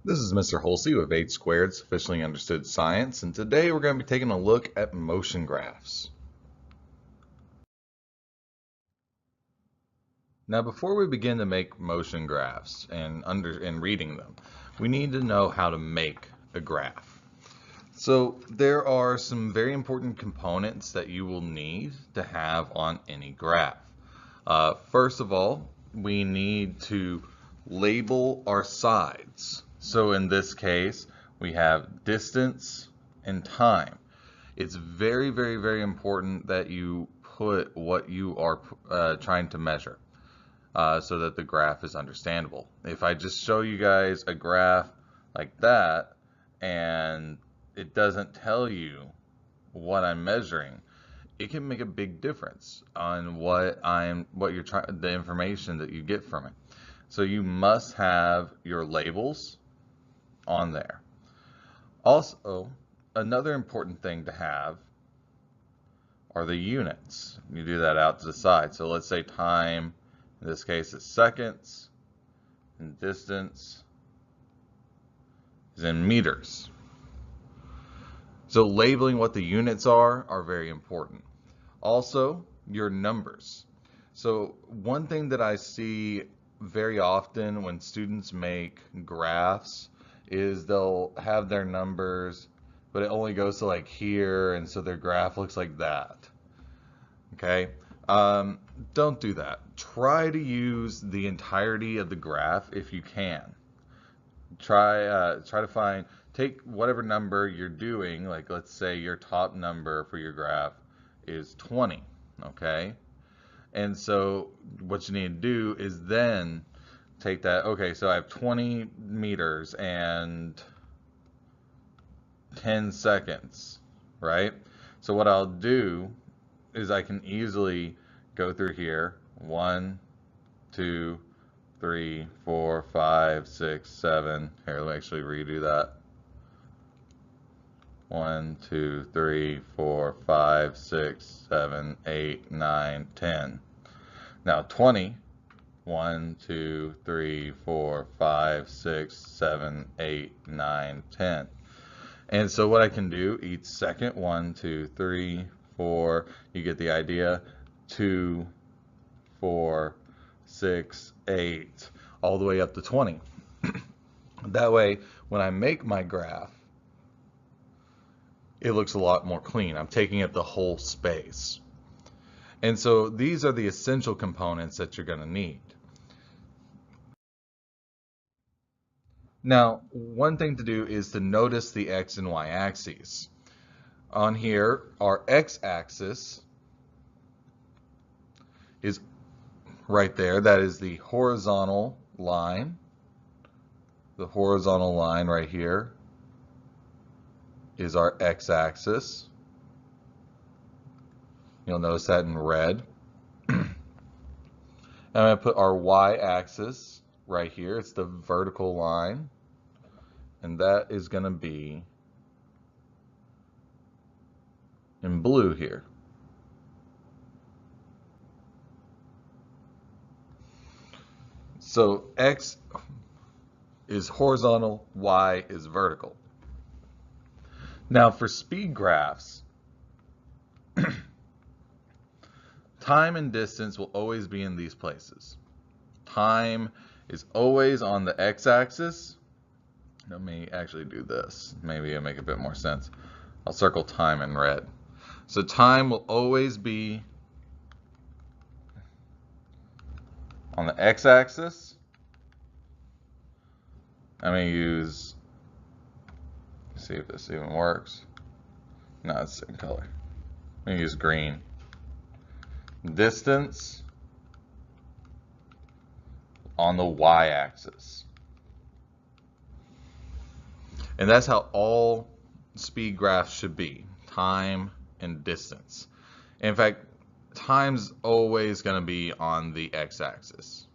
This is Mr. Holsey with 8 Squared Sufficiently Understood Science, and today we're going to be taking a look at motion graphs. Now, before we begin to make motion graphs and reading them, we need to know how to make a graph. So there are some very important components that you will need to have on any graph. First of all, we need to label our sides. So in this case, we have distance and time. It's very, very, very important that you put what you are trying to measure so that the graph is understandable. If I just show you guys a graph like that and it doesn't tell you what I'm measuring, it can make a big difference on the information that you get from it. So you must have your labels on there. Also, another important thing to have are the units. You do that out to the side. So let's say time, in this case, is seconds, and distance is in meters. So labeling what the units are very important. Also, your numbers. So one thing that I see very often when students make graphs is they'll have their numbers, but it only goes to like here, and so their graph looks like that. Okay, don't do that. Try to use the entirety of the graph if you can. Try to take whatever number you're doing, like let's say your top number for your graph is 20, okay? And so what you need to do is then take that, okay, so I have 20 meters and 10 seconds, right? So what I'll do is I can easily go through here, 1, 2, 3, 4, 5, 6, 7. Here, let me actually redo that. 1, 2, 3, 4, 5, 6, 7, 8, 9, 10. Now 20. 1, 2, 3, 4, 5, 6, 7, 8, 9, 10. And so what I can do each second, 1, 2, 3, 4, you get the idea, 2, 4, 6, 8, all the way up to 20. That way, when I make my graph, it looks a lot more clean. I'm taking up the whole space. And so these are the essential components that you're going to need. Now, one thing to do is to notice the X and Y axes. On here, our X axis is right there. That is the horizontal line. The horizontal line right here is our X axis. You'll notice that in red. I'm going to put our Y axis right here. It's the vertical line. And that is going to be in blue here. So X is horizontal, Y is vertical. Now for speed graphs, time and distance will always be in these places. Time is always on the x-axis. Let me actually do this. Maybe it'll make a bit more sense. I'll circle time in red. So time will always be on the x-axis. I'm going to use, see if this even works. No, it's the same color. I'm going to use green. Distance on the y-axis. And that's how all speed graphs should be, time and distance. In fact, time's always going to be on the x-axis.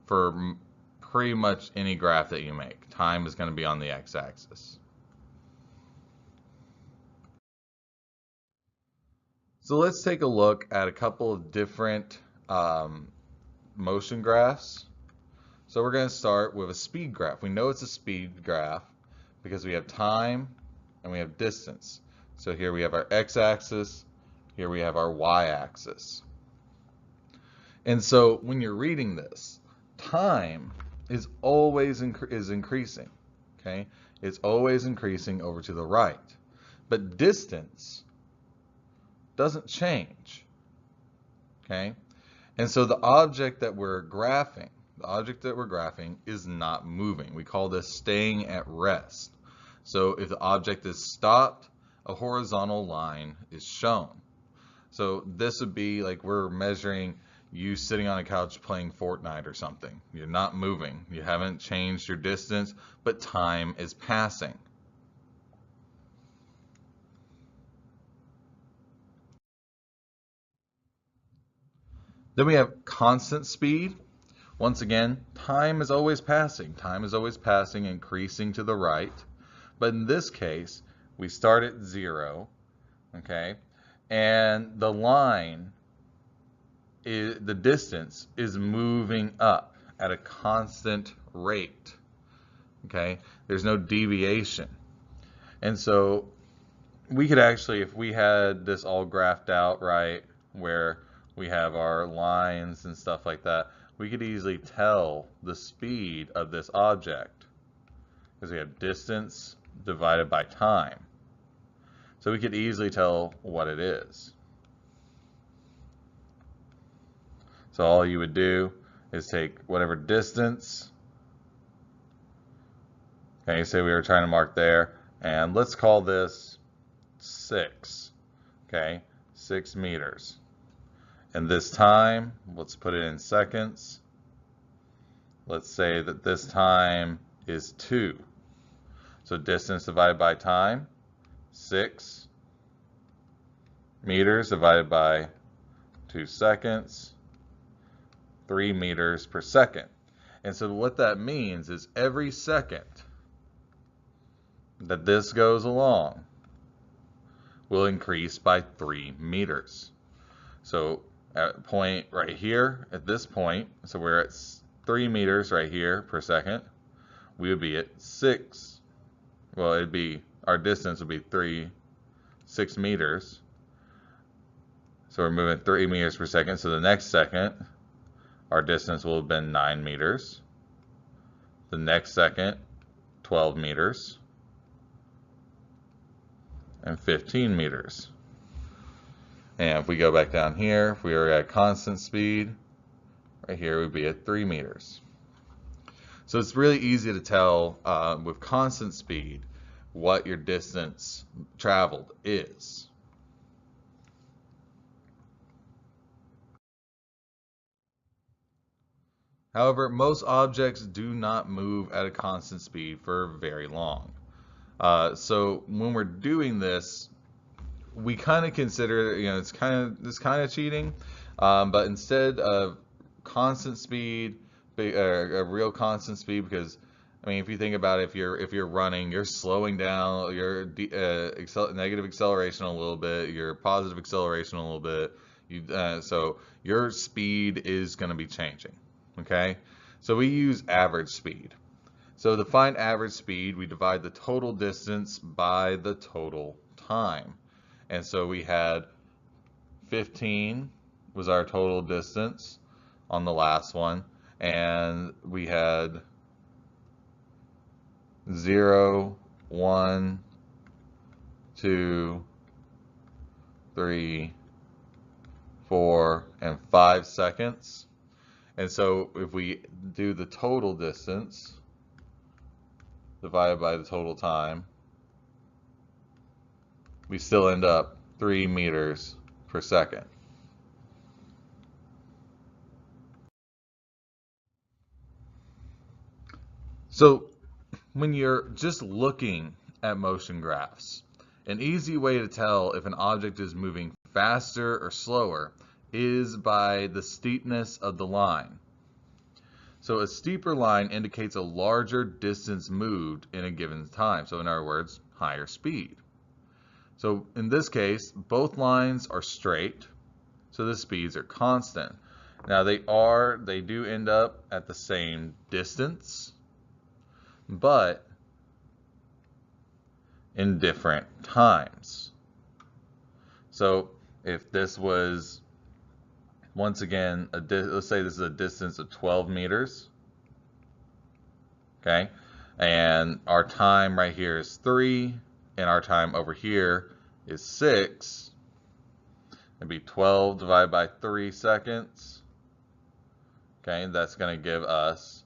For pretty much any graph that you make, time is going to be on the x-axis. So let's take a look at a couple of different motion graphs. So we're going to start with a speed graph. We know it's a speed graph because we have time and we have distance. So here we have our x-axis, here we have our y-axis. And so when you're reading this, time is always increasing, okay? It's always increasing over to the right. But distance doesn't change, okay? And so the object that we're graphing is not moving. We call this staying at rest. So if the object is stopped, a horizontal line is shown. So this would be like we're measuring you sitting on a couch playing Fortnite or something. You're not moving. You haven't changed your distance, but time is passing. Then we have constant speed. Once again, time is always passing. Time is always passing, increasing to the right. But in this case, we start at 0, okay? And the line, the distance is moving up at a constant rate, okay? There's no deviation. And so we could actually, if we had this all graphed out right, where we have our lines and stuff like that, we could easily tell the speed of this object because we have distance divided by time. So we could easily tell what it is. So all you would do is take whatever distance, okay, say we were trying to mark there, and let's call this 6, okay, 6 meters. And this time, let's put it in seconds. Let's say that this time is 2. So distance divided by time, 6 meters divided by 2 seconds, 3 meters per second. And so what that means is every second that this goes along will increase by 3 meters. So at a point right here, at this point, so we're at 3 meters right here per second, we would be at 6. Well, it'd be, our distance would be 6 meters. So we're moving 3 meters per second. So the next second, our distance will have been 9 meters. The next second, 12 meters. And 15 meters. And if we go back down here, if we were at constant speed, right here we'd be at 3 meters. So it's really easy to tell with constant speed what your distance traveled is. However, most objects do not move at a constant speed for very long. So when we're doing this, we kind of consider, you know, it's kind of cheating, but instead of constant speed, a real constant speed, because I mean, if you think about it, if you're running, you're slowing down, your negative acceleration a little bit, your positive acceleration a little bit. So your speed is going to be changing. Okay, so we use average speed. So to find average speed, we divide the total distance by the total time. And so we had 15 was our total distance on the last one, and we had 0, 1, 2, 3, 4, and 5 seconds. And so if we do the total distance divided by the total time, we still end up 3 meters per second. So when you're just looking at motion graphs, an easy way to tell if an object is moving faster or slower is by the steepness of the line. So a steeper line indicates a larger distance moved in a given time. So in other words, higher speed. So in this case, both lines are straight, so the speeds are constant. Now they do end up at the same distance, but in different times. So if this was, once again, let's say this is a distance of 12 meters, okay? And our time right here is 3, and our time over here is 6. It'd be 12 divided by 3 seconds. Okay, that's going to give us,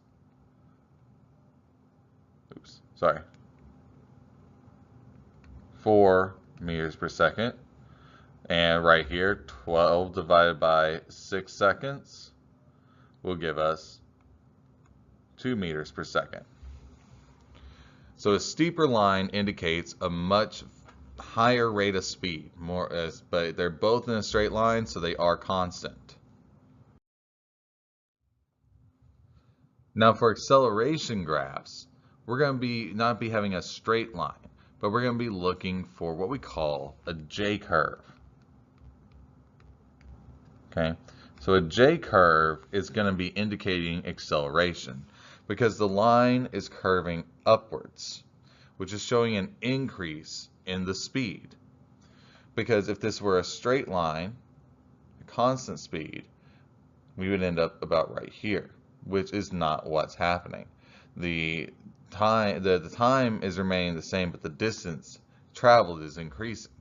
4 meters per second. And right here, 12 divided by 6 seconds will give us 2 meters per second. So a steeper line indicates a much higher rate of speed, but they're both in a straight line, so they are constant. Now for acceleration graphs, we're going to not be having a straight line, but we're going to be looking for what we call a J-curve. Okay, so a J-curve is going to be indicating acceleration because the line is curving upwards, which is showing an increase in the speed. Because if this were a straight line, a constant speed, we would end up about right here, which is not what's happening. The time is remaining the same, but the distance traveled is increasing.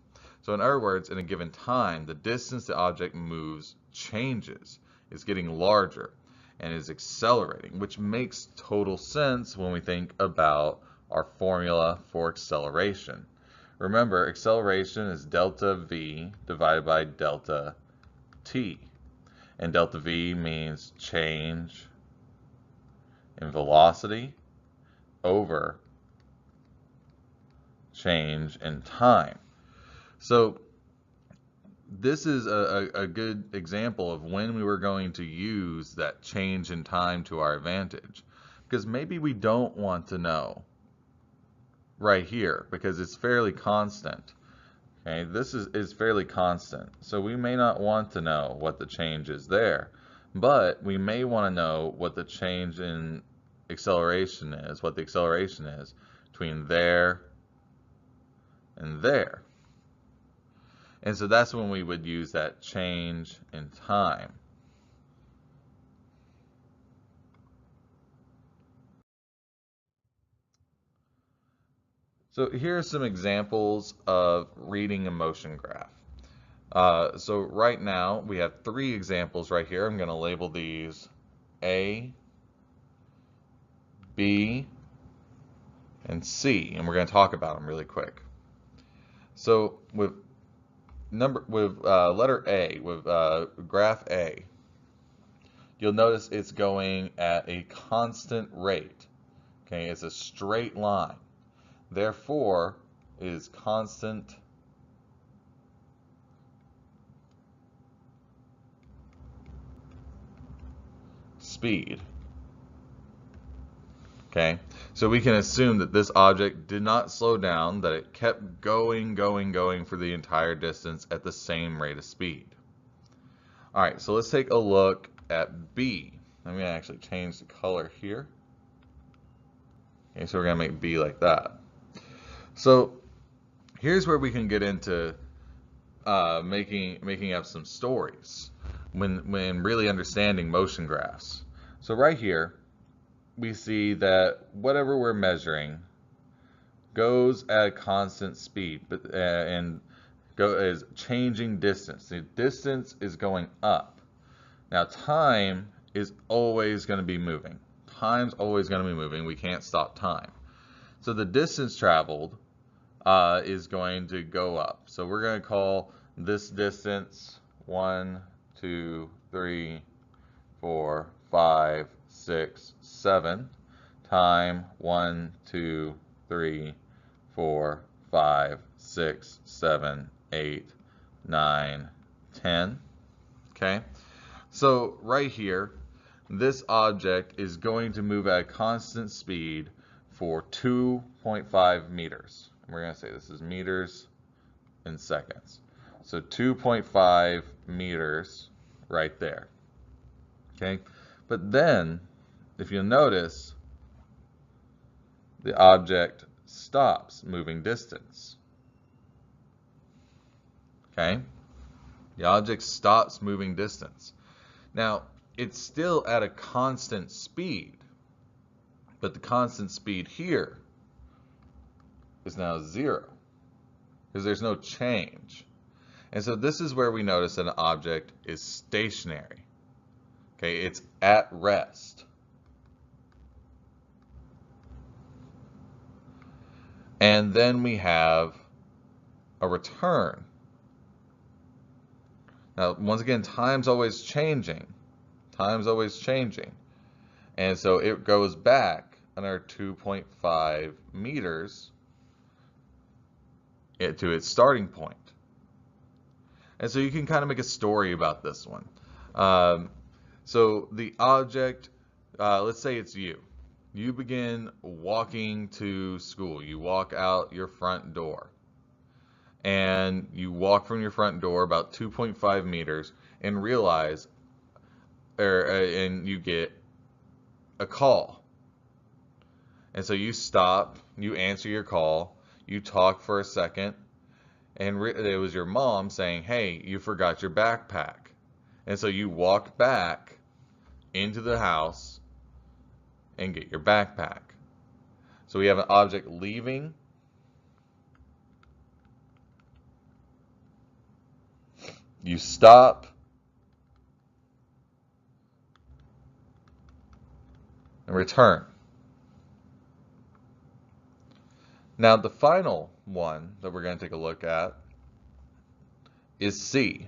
So in other words, in a given time, the distance the object moves changes. It's getting larger and is accelerating, which makes total sense when we think about our formula for acceleration. Remember, acceleration is delta V divided by delta T. And delta V means change in velocity over change in time. So this is a good example of when we were going to use that change in time to our advantage. Because maybe we don't want to know right here because it's fairly constant. Okay, this is fairly constant. So we may not want to know what the change is there, but we may want to know what the change in acceleration is, what the acceleration is between there and there. And so that's when we would use that change in time. So here are some examples of reading a motion graph. So right now we have 3 examples right here. I'm going to label these A, B, and C, and we're going to talk about them really quick. So with letter A, with graph A, you'll notice it's going at a constant rate. Okay, it's a straight line. Therefore, it is constant speed. Okay, so we can assume that this object did not slow down, that it kept going for the entire distance at the same rate of speed. All right, so let's take a look at B. I'm going to actually change the color here. Okay, so we're going to make B like that. So here's where we can get into making up some stories when really understanding motion graphs. So right here, we see that whatever we're measuring goes at a constant speed, but is changing distance. The distance is going up. Now time is always going to be moving. Time's always going to be moving. We can't stop time. So the distance traveled is going to go up. So we're going to call this distance 1, 2, 3, 4, 5, 6, 7. Time 1, 2, 3, 4, 5, 6, 7, 8, 9, 10. Okay, so right here, this object is going to move at a constant speed for 2.5 meters. We're going to say this is meters in seconds. So 2.5 meters right there. Okay, but then if you notice, the object stops moving distance. Okay, the object stops moving distance. Now, it's still at a constant speed, but the constant speed here is now 0 because there's no change. And so this is where we notice that an object is stationary. Okay, it's at rest. And then we have a return. Now, once again, time's always changing. Time's always changing. And so it goes back another 2.5 meters to its starting point. And so you can kind of make a story about this one. So the object, let's say it's you. You begin walking to school. You walk out your front door. And you walk from your front door about 2.5 meters and realize, and you get a call. And so you stop, you answer your call, you talk for a second, and it was your mom saying, hey, you forgot your backpack. And so you walk back into the house and get your backpack. So we have an object leaving. You stop. And return. Now the final one that we're going to take a look at is C.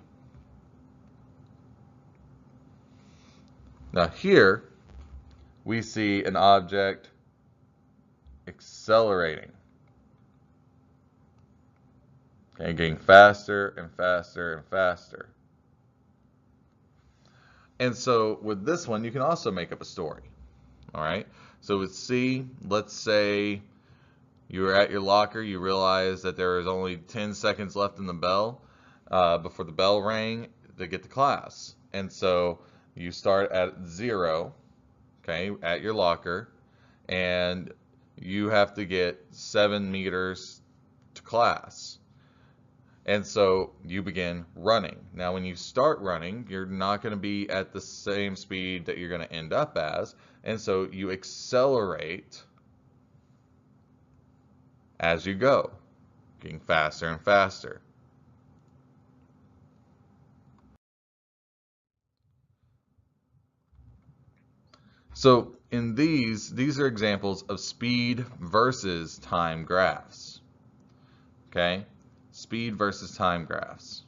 Now here we see an object accelerating. Okay, getting faster and faster and faster. And so with this one, you can also make up a story. All right. So with C, let's say you were at your locker, you realize that there is only 10 seconds left in the bell before the bell rang to get to class. And so you start at 0, okay, at your locker, and you have to get 7 meters to class. And so you begin running. Now when you start running, you're not going to be at the same speed that you're going to end up as. And so you accelerate as you go, getting faster and faster. So in these are examples of speed versus time graphs. Okay? Speed versus time graphs.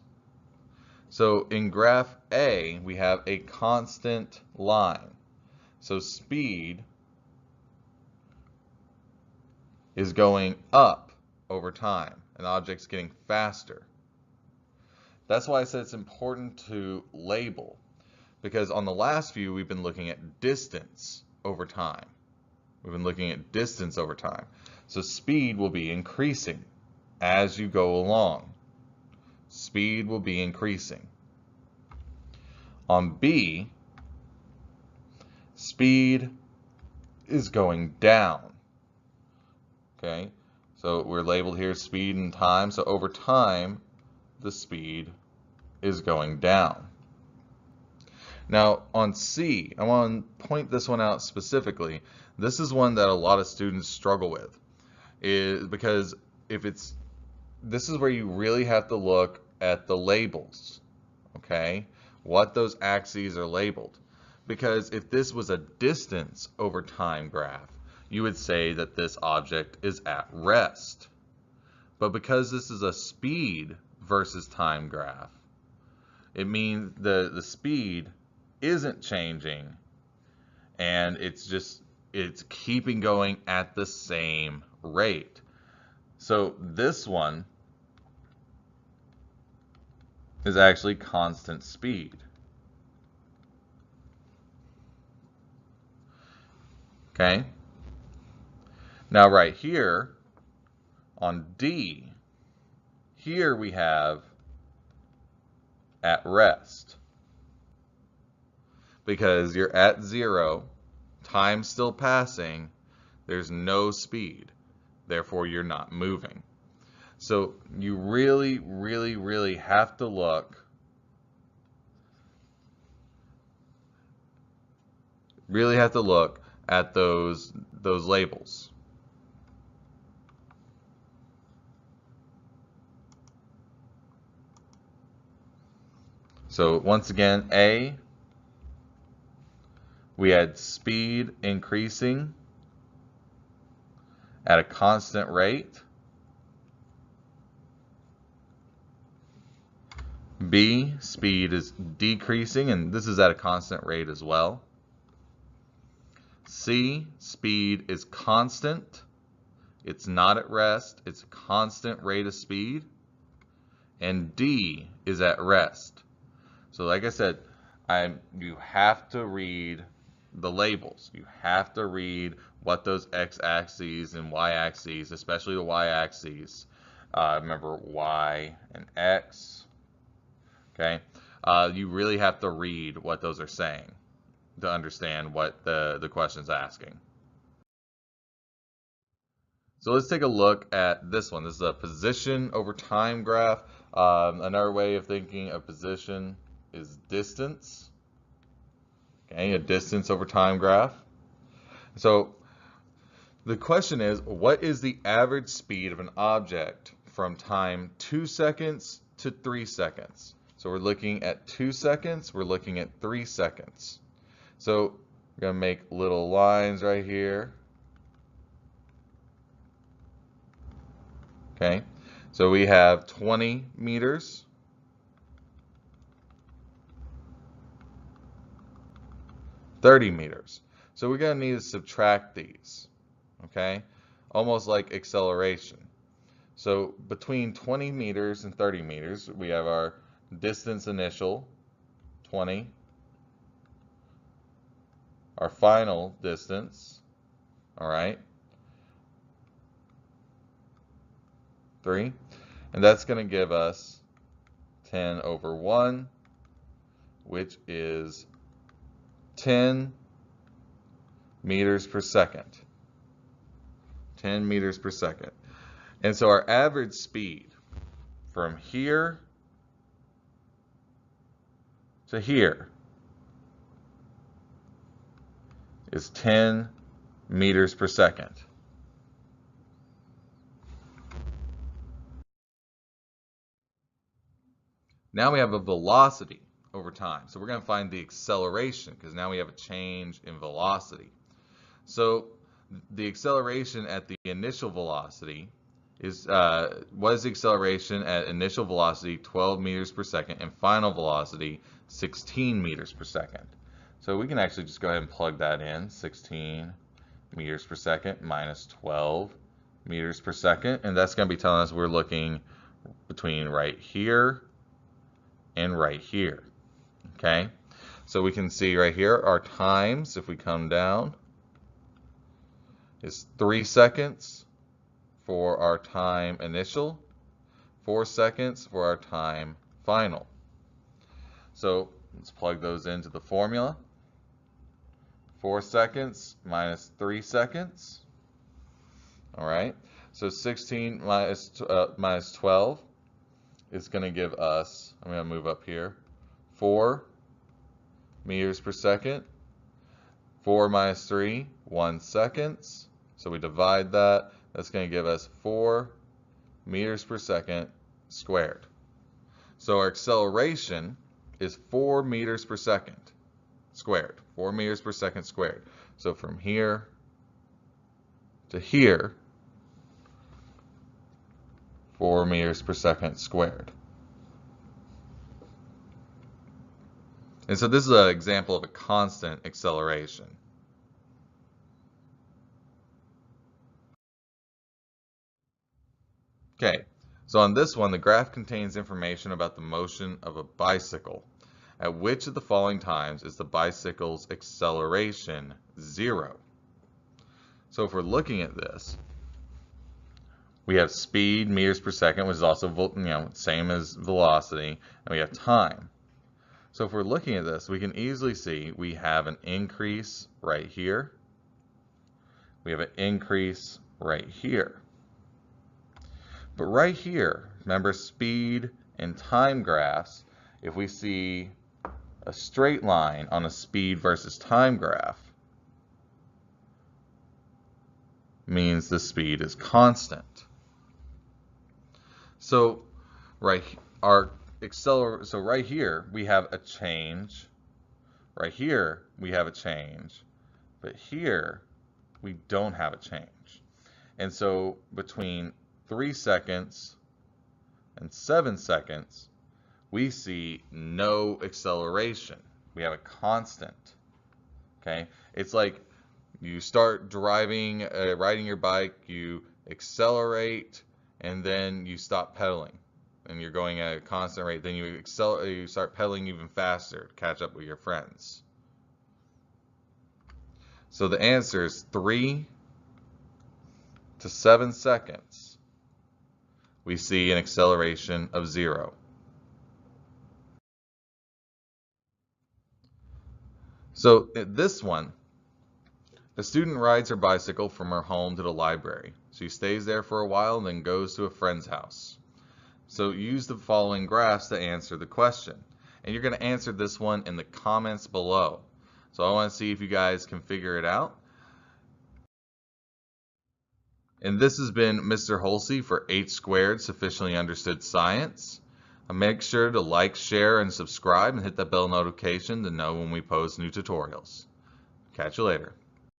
So in graph A, we have a constant line. So speed is going up over time. An object's getting faster. That's why I said it's important to label, because on the last view, we've been looking at distance over time. We've been looking at distance over time. So speed will be increasing as you go along. Speed will be increasing. On B, speed is going down. Okay, so we're labeled here speed and time. So over time, the speed is going down. Now on C, I want to point this one out specifically. This is one that a lot of students struggle with, because this is where you really have to look at the labels, okay? What those axes are labeled. Because if this was a distance over time graph, you would say that this object is at rest. But because this is a speed versus time graph, it means the speed isn't changing, and it's keeping going at the same rate. So this one is actually constant speed. Okay? Now right here on D, here we have at rest. because you're at 0, time's still passing, there's no speed, therefore you're not moving. So you really, really, really have to look at those labels. So once again, A, we had speed increasing at a constant rate. B, speed is decreasing, and this is at a constant rate as well. C, speed is constant. It's not at rest. It's a constant rate of speed. And D is at rest. So like I said, you have to read the labels. You have to read what those x-axes and y-axes, especially the y-axes, remember y and x, okay? You really have to read what those are saying to understand what the question's asking. So let's take a look at this one. This is a position over time graph. Another way of thinking of position is distance. Okay, a distance over time graph. So the question is, what is the average speed of an object from time 2 seconds to 3 seconds? So we're looking at 2 seconds, we're looking at 3 seconds. So we're going to make little lines right here. Okay, so we have 20 meters. $30 meters. So we're going to need to subtract these, okay? Almost like acceleration. So between 20 meters and 30 meters, we have our distance initial, 20, our final distance, all right, 3, and that's going to give us 10 over 1, which is 10 meters per second. 10 meters per second. And so our average speed from here to here is 10 meters per second. Now we have a velocity over time. So we're going to find the acceleration because now we have a change in velocity. So the acceleration at the initial velocity is, what is the acceleration at initial velocity 12 meters per second and final velocity 16 meters per second? So we can actually just go ahead and plug that in. 16 meters per second minus 12 meters per second. And that's going to be telling us we're looking between right here and right here. Okay, so we can see right here our times, if we come down, is 3 seconds for our time initial, 4 seconds for our time final. So let's plug those into the formula. 4 seconds minus 3 seconds. All right, so 16 minus 12 is going to give us, I'm going to move up here, 4 meters per second. 4 minus 3, 1 seconds. So we divide that. That's going to give us 4 meters per second squared. So our acceleration is 4 meters per second squared. 4 meters per second squared. So from here to here, 4 meters per second squared. And so this is an example of a constant acceleration. Okay, so on this one, the graph contains information about the motion of a bicycle. At which of the following times is the bicycle's acceleration 0? So if we're looking at this, we have speed, meters per second, which is also same as velocity, and we have time. So if we're looking at this, we can easily see we have an increase right here. We have an increase right here. But right here, remember speed and time graphs, if we see a straight line on a speed versus time graph, means the speed is constant. So right here we have a change. Right here we have a change, but here we don't have a change. And so between 3 seconds and 7 seconds, we see no acceleration. We have a constant. Okay? It's like you start riding your bike, you accelerate, and then you stop pedaling. And you're going at a constant rate. Then you start pedaling even faster to catch up with your friends. So the answer is 3 to 7 seconds. We see an acceleration of 0. So this one, a student rides her bicycle from her home to the library. She stays there for a while and then goes to a friend's house. So use the following graphs to answer the question. And you're going to answer this one in the comments below. So I want to see if you guys can figure it out. And this has been Mr. Holsey for 8 Squared Sufficiently Understood Science. Make sure to like, share, and subscribe, and hit that bell notification to know when we post new tutorials. Catch you later.